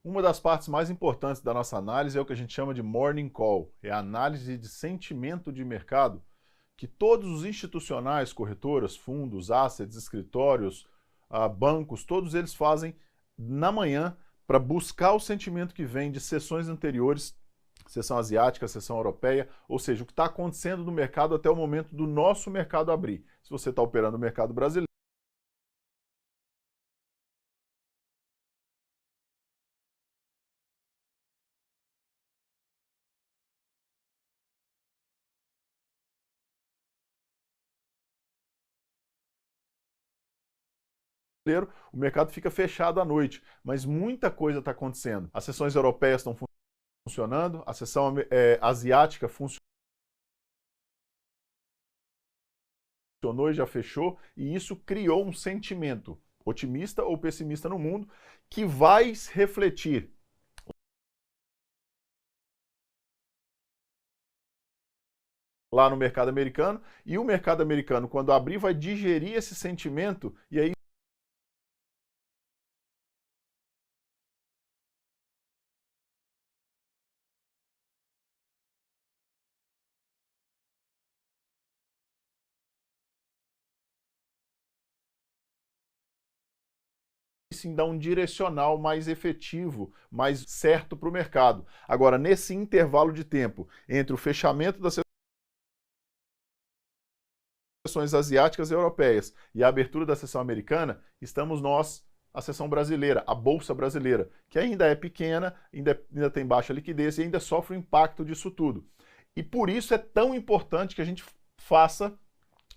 Uma das partes mais importantes da nossa análise é o que a gente chama de morning call, é a análise de sentimento de mercado que todos os institucionais, corretoras, fundos, assets, escritórios, bancos, todos eles fazem na manhã para buscar o sentimento que vem de sessões anteriores, sessão asiática, sessão europeia, ou seja, o que está acontecendo no mercado até o momento do nosso mercado abrir. Se você está operando no mercado brasileiro, o mercado fica fechado à noite, mas muita coisa está acontecendo. As sessões europeias estão funcionando, a sessão asiática funcionou e já fechou, e isso criou um sentimento otimista ou pessimista no mundo que vai refletir lá no mercado americano, e o mercado americano, quando abrir, vai digerir esse sentimento, e aí sim dá um direcional mais efetivo, mais certo para o mercado. Agora, nesse intervalo de tempo entre o fechamento das sessões asiáticas e europeias e a abertura da sessão americana, estamos nós, a sessão brasileira, a Bolsa Brasileira, que ainda é pequena, ainda tem baixa liquidez e ainda sofre o impacto disso tudo. E por isso é tão importante que a gente faça,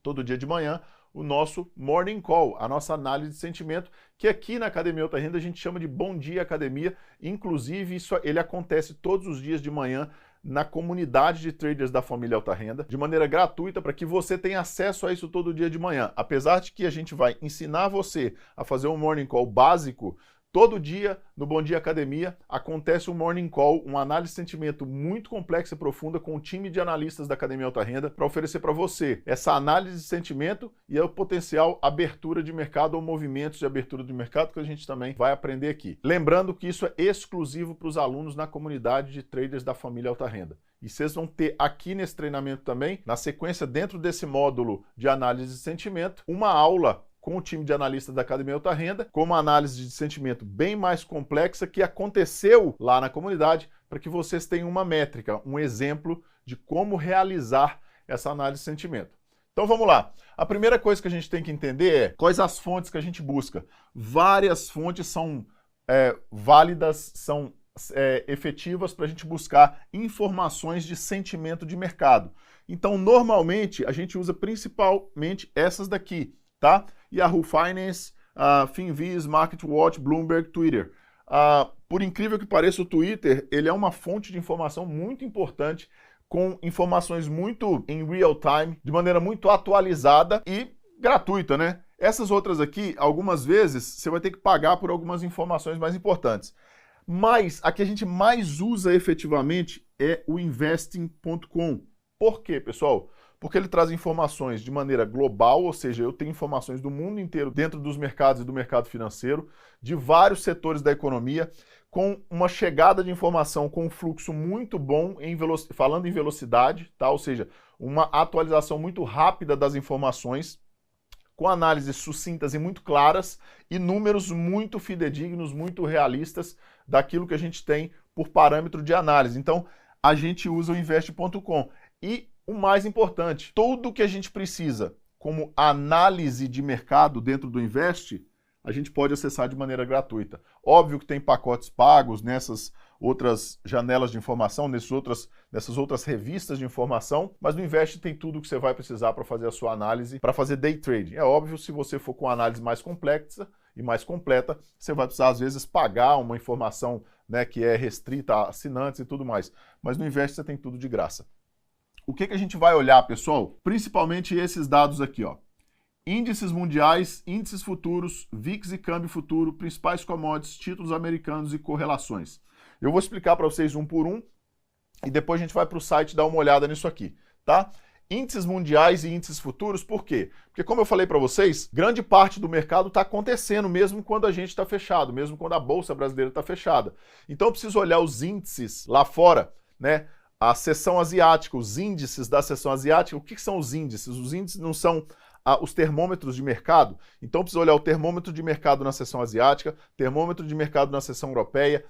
todo dia de manhã, o nosso Morning Call, a nossa análise de sentimento, que aqui na Academia Alta Renda a gente chama de Bom Dia Academia. Inclusive, ele acontece todos os dias de manhã na comunidade de traders da família Alta Renda, de maneira gratuita, para que você tenha acesso a isso todo dia de manhã. Apesar de que a gente vai ensinar você a fazer um Morning Call básico, todo dia, no Bom Dia Academia, acontece um Morning Call, uma análise de sentimento muito complexa e profunda com o time de analistas da Academia Alta Renda para oferecer para você essa análise de sentimento e a potencial abertura de mercado ou movimentos de abertura de mercado que a gente também vai aprender aqui. Lembrando que isso é exclusivo para os alunos na comunidade de traders da família Alta Renda. E vocês vão ter aqui nesse treinamento também, na sequência dentro desse módulo de análise de sentimento, uma aula com o time de analistas da Academia Alta Renda, com uma análise de sentimento bem mais complexa que aconteceu lá na comunidade, para que vocês tenham uma métrica, um exemplo de como realizar essa análise de sentimento. Então vamos lá. A primeira coisa que a gente tem que entender é quais as fontes que a gente busca. Várias fontes são válidas, são efetivas para a gente buscar informações de sentimento de mercado. Então, normalmente, a gente usa principalmente essas daqui, tá? Yahoo Finance, Finviz, MarketWatch, Bloomberg, Twitter. Por incrível que pareça, o Twitter ele é uma fonte de informação muito importante, com informações muito em real time, de maneira muito atualizada e gratuita, né? Essas outras aqui, algumas vezes, você vai ter que pagar por algumas informações mais importantes. Mas a que a gente mais usa efetivamente é o investing.com. Por quê, pessoal? Porque ele traz informações de maneira global, ou seja, eu tenho informações do mundo inteiro dentro dos mercados e do mercado financeiro, de vários setores da economia, com uma chegada de informação com um fluxo muito bom, falando em velocidade, tá? Ou seja, uma atualização muito rápida das informações, com análises sucintas e muito claras e números muito fidedignos, muito realistas daquilo que a gente tem por parâmetro de análise. Então, a gente usa o invest.com. E o mais importante, tudo que a gente precisa como análise de mercado dentro do Invest, a gente pode acessar de maneira gratuita. Óbvio que tem pacotes pagos nessas outras janelas de informação, nessas outras revistas de informação, mas no Invest tem tudo que você vai precisar para fazer a sua análise, para fazer day trading. É óbvio, se você for com uma análise mais complexa e mais completa, você vai precisar, às vezes, pagar uma informação, né, que é restrita a assinantes e tudo mais. Mas no Invest você tem tudo de graça. O que a gente vai olhar, pessoal? Principalmente esses dados aqui, ó. Índices mundiais, índices futuros, VIX e câmbio futuro, principais commodities, títulos americanos e correlações. Eu vou explicar para vocês um por um e depois a gente vai para o site dar uma olhada nisso aqui, tá? índices mundiais e índices futuros, por quê? Porque, como eu falei para vocês, grande parte do mercado está acontecendo mesmo quando a gente está fechado, mesmo quando a Bolsa Brasileira está fechada. Então eu preciso olhar os índices lá fora, né? A seção asiática, os índices da seção asiática. O que são os índices? Os índices não são os termômetros de mercado. Então eu preciso olhar o termômetro de mercado na seção asiática, termômetro de mercado na seção europeia.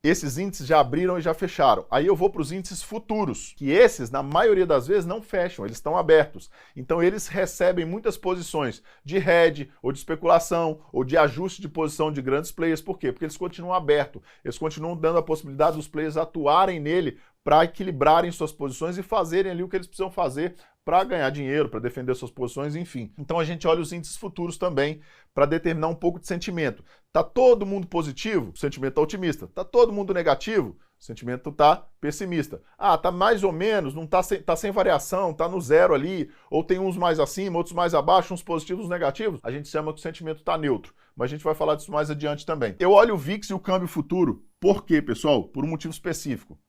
Esses índices já abriram e já fecharam. Aí eu vou para os índices futuros, que esses, na maioria das vezes, não fecham, eles estão abertos. Então eles recebem muitas posições de hedge, ou de especulação, ou de ajuste de posição de grandes players. Por quê? Porque eles continuam abertos, eles continuam dando a possibilidade dos players atuarem nele para equilibrarem suas posições e fazerem ali o que eles precisam fazer para ganhar dinheiro, para defender suas posições, enfim. Então a gente olha os índices futuros também para determinar um pouco de sentimento. Tá todo mundo positivo? O sentimento está otimista. Tá todo mundo negativo? O sentimento está pessimista. Ah, tá mais ou menos, não tá sem variação, tá no zero ali, ou tem uns mais acima, outros mais abaixo, uns positivos, uns negativos. A gente chama que o sentimento está neutro, mas a gente vai falar disso mais adiante também. Eu olho o VIX e o câmbio futuro. Por quê, pessoal? Por um motivo específico.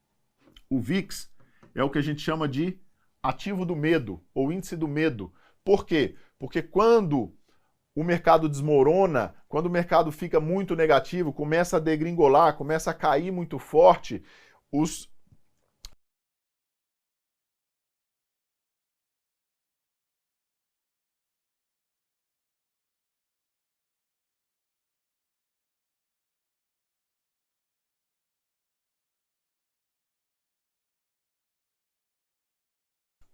O VIX é o que a gente chama de ativo do medo, ou índice do medo. Por quê? Porque quando o mercado desmorona, quando o mercado fica muito negativo, começa a degringolar, começa a cair muito forte, os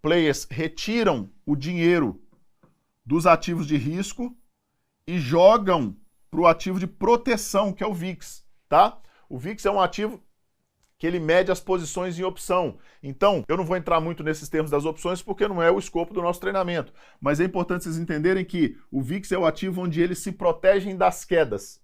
players retiram o dinheiro dos ativos de risco e jogam para o ativo de proteção, que é o VIX, tá? O VIX é um ativo que ele mede as posições em opção. Então, eu não vou entrar muito nesses termos das opções porque não é o escopo do nosso treinamento, mas é importante vocês entenderem que o VIX é o ativo onde eles se protegem das quedas.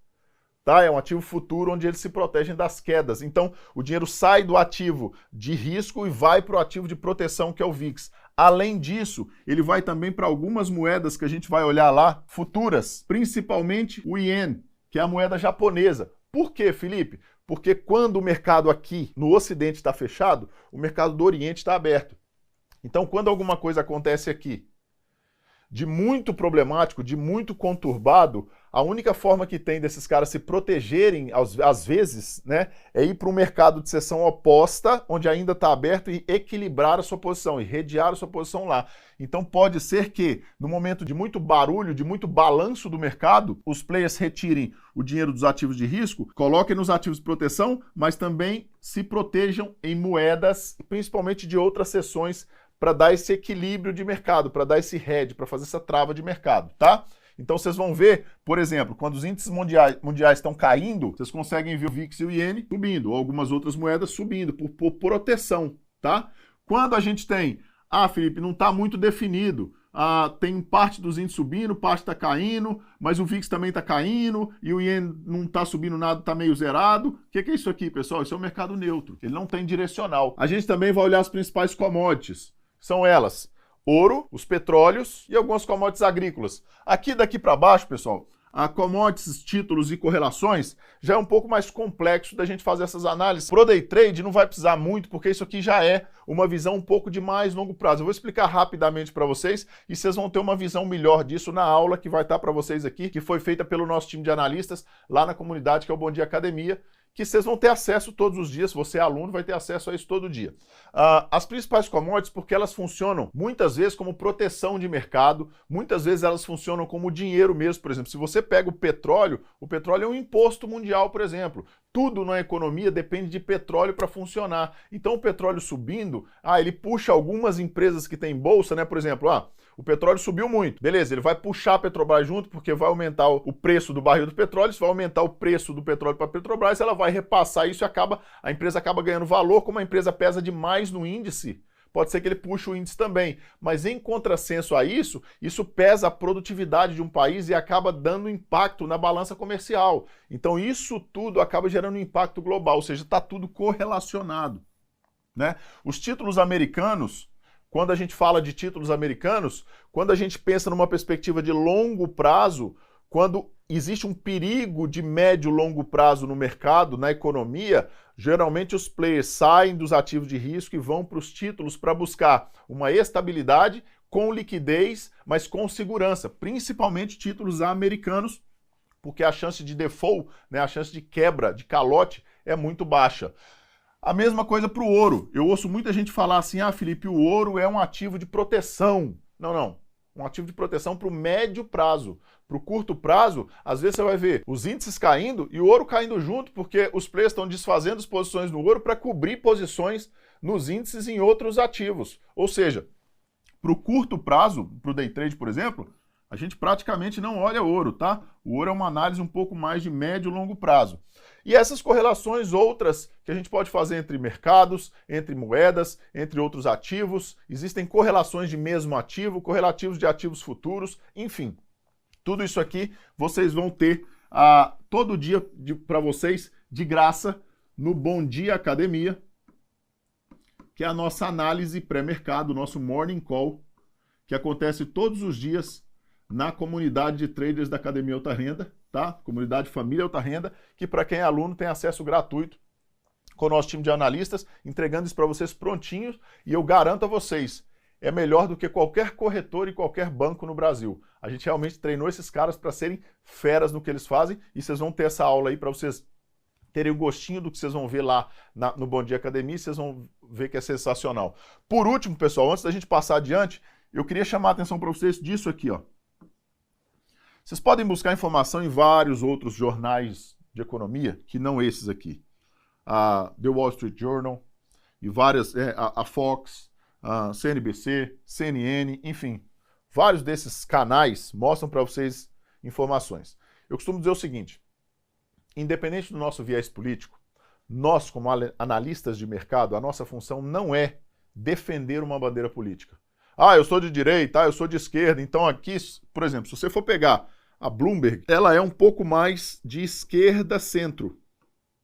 Tá? É um ativo futuro onde eles se protegem das quedas. Então, o dinheiro sai do ativo de risco e vai para o ativo de proteção, que é o VIX. Além disso, ele vai também para algumas moedas que a gente vai olhar lá, futuras, principalmente o Yen, que é a moeda japonesa. Por quê, Felipe? Porque quando o mercado aqui no Ocidente está fechado, o mercado do Oriente está aberto. Então, quando alguma coisa acontece aqui de muito problemático, de muito conturbado, a única forma que tem desses caras se protegerem, às vezes, né, é ir para um mercado de seção oposta, onde ainda está aberto, e equilibrar a sua posição, e redear a sua posição lá. Então pode ser que, no momento de muito barulho, de muito balanço do mercado, os players retirem o dinheiro dos ativos de risco, coloquem nos ativos de proteção, mas também se protejam em moedas, principalmente de outras seções, para dar esse equilíbrio de mercado, para dar esse hedge, para fazer essa trava de mercado, tá? Então vocês vão ver, por exemplo, quando os índices mundiais estão caindo, vocês conseguem ver o VIX e o Iene subindo, ou algumas outras moedas subindo, por proteção, tá? Quando a gente tem, Felipe, não está muito definido, tem parte dos índices subindo, parte está caindo, mas o VIX também está caindo, e o Iene não está subindo nada, está meio zerado. O que é isso aqui, pessoal? Isso é um mercado neutro, ele não tem direcional. A gente também vai olhar as principais commodities. São elas, ouro, os petróleos e algumas commodities agrícolas. Aqui daqui para baixo, pessoal, a commodities, títulos e correlações já é um pouco mais complexo da gente fazer essas análises. Pro day trade não vai precisar muito, porque isso aqui já é uma visão um pouco de mais longo prazo. Eu vou explicar rapidamente para vocês e vocês vão ter uma visão melhor disso na aula que vai estar para vocês aqui, que foi feita pelo nosso time de analistas lá na comunidade, que é o Bom Dia Academia, que vocês vão ter acesso todos os dias, você é aluno, vai ter acesso a isso todo dia. As principais commodities, porque elas funcionam muitas vezes como proteção de mercado, muitas vezes elas funcionam como dinheiro mesmo. Por exemplo, se você pega o petróleo é um imposto mundial, por exemplo. Tudo na economia depende de petróleo para funcionar. Então o petróleo subindo, ele puxa algumas empresas que têm bolsa, né? Por exemplo, o petróleo subiu muito. Beleza, ele vai puxar a Petrobras junto, porque vai aumentar o preço do barril do petróleo, isso vai aumentar o preço do petróleo para a Petrobras, ela vai repassar isso e a empresa acaba ganhando valor. Como a empresa pesa demais no índice, pode ser que ele puxe o índice também. Mas em contrassenso a isso, isso pesa a produtividade de um país e acaba dando impacto na balança comercial. Então isso tudo acaba gerando um impacto global, ou seja, está tudo correlacionado, né? Os títulos americanos, quando a gente fala de títulos americanos, quando a gente pensa numa perspectiva de longo prazo, quando existe um perigo de médio e longo prazo no mercado, na economia, geralmente os players saem dos ativos de risco e vão para os títulos para buscar uma estabilidade com liquidez, mas com segurança, principalmente títulos americanos, porque a chance de default, né, a chance de quebra, de calote, é muito baixa. A mesma coisa para o ouro. Eu ouço muita gente falar assim, ah, Felipe, o ouro é um ativo de proteção. Não. Um ativo de proteção para o médio prazo. Para o curto prazo, às vezes você vai ver os índices caindo e o ouro caindo junto, porque os players estão desfazendo as posições no ouro para cobrir posições nos índices em outros ativos. Ou seja, para o curto prazo, para o day trade, por exemplo, a gente praticamente não olha ouro, tá? O ouro é uma análise um pouco mais de médio e longo prazo. E essas correlações outras que a gente pode fazer entre mercados, entre moedas, entre outros ativos, existem correlações de mesmo ativo, correlativos de ativos futuros, enfim. Tudo isso aqui vocês vão ter todo dia para vocês de graça no Bom Dia Academia, que é a nossa análise pré-mercado, nosso Morning Call, que acontece todos os dias na comunidade de traders da Academia Alta Renda, tá? Comunidade Família Alta Renda, que para quem é aluno tem acesso gratuito com o nosso time de analistas, entregando isso para vocês prontinhos, e eu garanto a vocês, é melhor do que qualquer corretor e qualquer banco no Brasil. A gente realmente treinou esses caras para serem feras no que eles fazem, e vocês vão ter essa aula aí para vocês terem o gostinho do que vocês vão ver lá no Bom Dia Academia, e vocês vão ver que é sensacional. Por último, pessoal, antes da gente passar adiante, eu queria chamar a atenção para vocês disso aqui, ó. Vocês podem buscar informação em vários outros jornais de economia, que não esses aqui. A The Wall Street Journal, e várias, a Fox, a CNBC, CNN, enfim. Vários desses canais mostram para vocês informações. Eu costumo dizer o seguinte, independente do nosso viés político, nós, como analistas de mercado, a nossa função não é defender uma bandeira política. Ah, eu sou de direita, eu sou de esquerda, então aqui, por exemplo, se você for pegar a Bloomberg, ela é um pouco mais de esquerda-centro,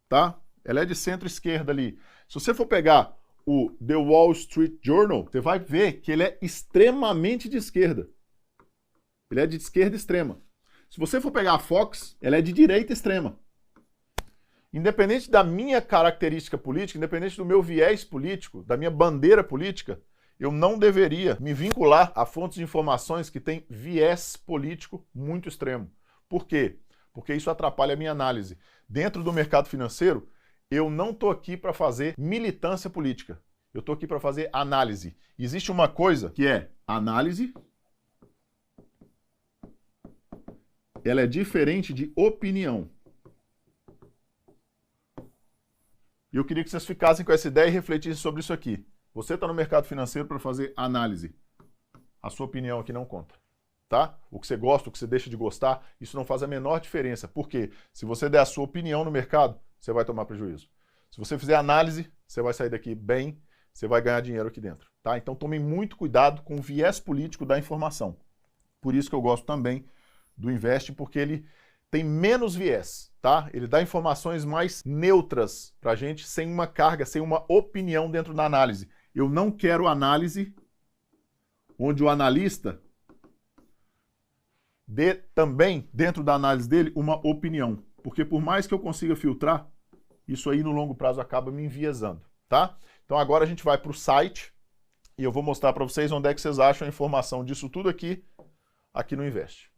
tá? Ela é de centro-esquerda ali. Se você for pegar o The Wall Street Journal, você vai ver que ele é extremamente de esquerda. Ele é de esquerda extrema. Se você for pegar a Fox, ela é de direita extrema. Independente da minha característica política, independente do meu viés político, da minha bandeira política, eu não deveria me vincular a fontes de informações que têm viés político muito extremo. Por quê? Porque isso atrapalha a minha análise. Dentro do mercado financeiro, eu não estou aqui para fazer militância política. Eu estou aqui para fazer análise. Existe uma coisa que é análise. Ela é diferente de opinião. E eu queria que vocês ficassem com essa ideia e refletissem sobre isso aqui. Você está no mercado financeiro para fazer análise. A sua opinião aqui não conta, tá? O que você gosta, o que você deixa de gostar, isso não faz a menor diferença. Por quê? Se você der a sua opinião no mercado, você vai tomar prejuízo. Se você fizer análise, você vai sair daqui bem, você vai ganhar dinheiro aqui dentro, tá? Então tomem muito cuidado com o viés político da informação. Por isso que eu gosto também do Invest, porque ele tem menos viés, tá? Ele dá informações mais neutras pra gente, sem uma carga, sem uma opinião dentro da análise. Eu não quero análise onde o analista dê também, dentro da análise dele, uma opinião. Porque por mais que eu consiga filtrar, isso aí no longo prazo acaba me enviesando, tá? Então agora a gente vai para o site e eu vou mostrar para vocês onde é que vocês acham a informação disso tudo aqui no Invest.